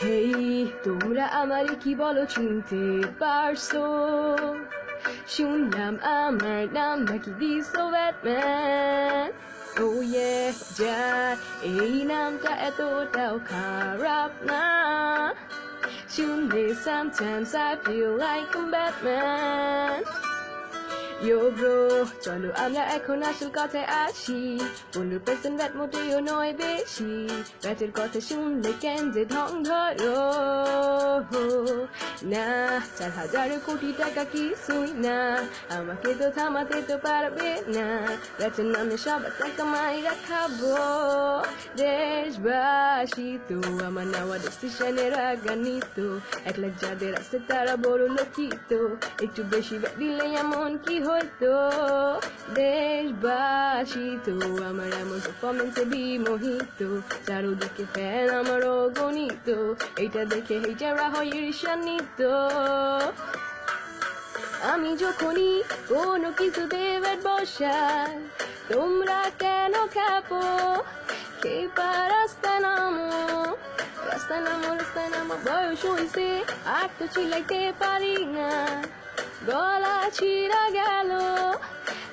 হেই তোমরা আমারে কি বলো চিনতে পারছো? শুনলাম আমার নাম নাকি দি সোভিয়েতম্যান। ও ইয়ে যার এই নামটা এতটাও খারাপ না। শুনলে sometimes I feel like I'm Batman. Yo bro, চলো আমরা এখন আসল কথায় আসি। 15% ব্যাট মোটেও নয় বেশি। ব্যাটের কথা শুনলে কেন যে ঢং ধরো না, 4,000 কোটি টাকা কিছুই না, আমাকে তো থামাতে তো পারবে না। ব্যাটের নামে সবার টাকা মাইরা খাবো। দেশবাসী তো আমার নেওয়া ডিসিশনের রাগান্বিত। 1 লাখ যাদের আছে তারা বড় লোকিত। একটু বেশি ব্যাট দিলে এমন কি হইতো? দেশবাসী তো আমার এমন পারফরমেন্সে বিমোহিত। চারোদিকে ফ্যান আমার অগণিত। এইটা দেখে হেইটারা হয় ঈর্ষান্বিত। আমি যখনই কোনো কিছুতে ব্যাট বসাই, তোমরা কেন খেপো? খেপা রাস্তা নামো, রাস্তায় নামো, রাস্তায় নামো। বয়স হইছে আর তো চিল্লাইতে পারি না, গলা ছিঁড়া গেল।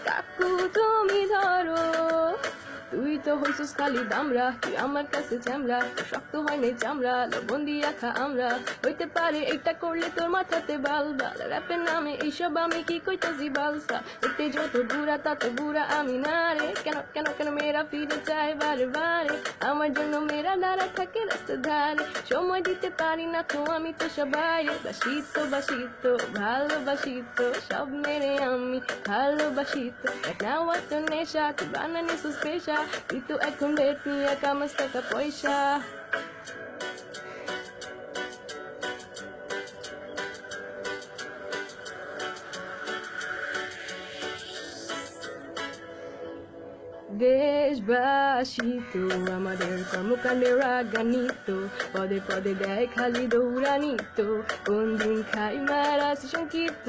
কাকু তুমি ধরো, তুই তো হইছিস খালি দামরা, তুই আমার কাছে চামড়া। শক্ত হয় নাই চামড়া, লবণ দিয়ে রাখা আমরা। হইতে পারে এটা করলে তোর মাথাতে বাল বাল। র্যাপের নামে এইসব আমি কি কইতাছি বালসা। এতে যত বুড়া তাতে বুড়া আমি না রে। কেন কেন কেন মেয়েরা ফিরে চায় বারে বারে? আমার জন্য মেয়েরা দাঁড়া থাকে রাস্তার ধারে। সময় দিতে পারি না তো আমি তো সবাই বাসিত বাসিত ভালোবাসিত। সব মেরে আমি ভালোবাসিত। নেওয়া তো নেশা, তুই বানানি সুস্পেশা। তুই তো এখন বেট নিয়ে কামাস টাকা পয়সা। দেশবাসী তো আমাদের কর্মকাণ্ডে রাগান্বিত। পদে পদে দেয় খালি দৌড়ানিত। কোন দিন খাই মারা শঙ্কিত।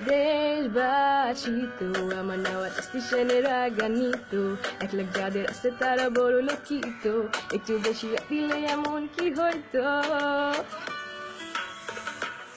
দেশবাসী তো আমার নেওয়া ডিসিশনে রাগান্বিত। 1 লাখ যাদের আছে তারা বড় লোকিত। একটু বেশি দিলে এমন কি হইতো?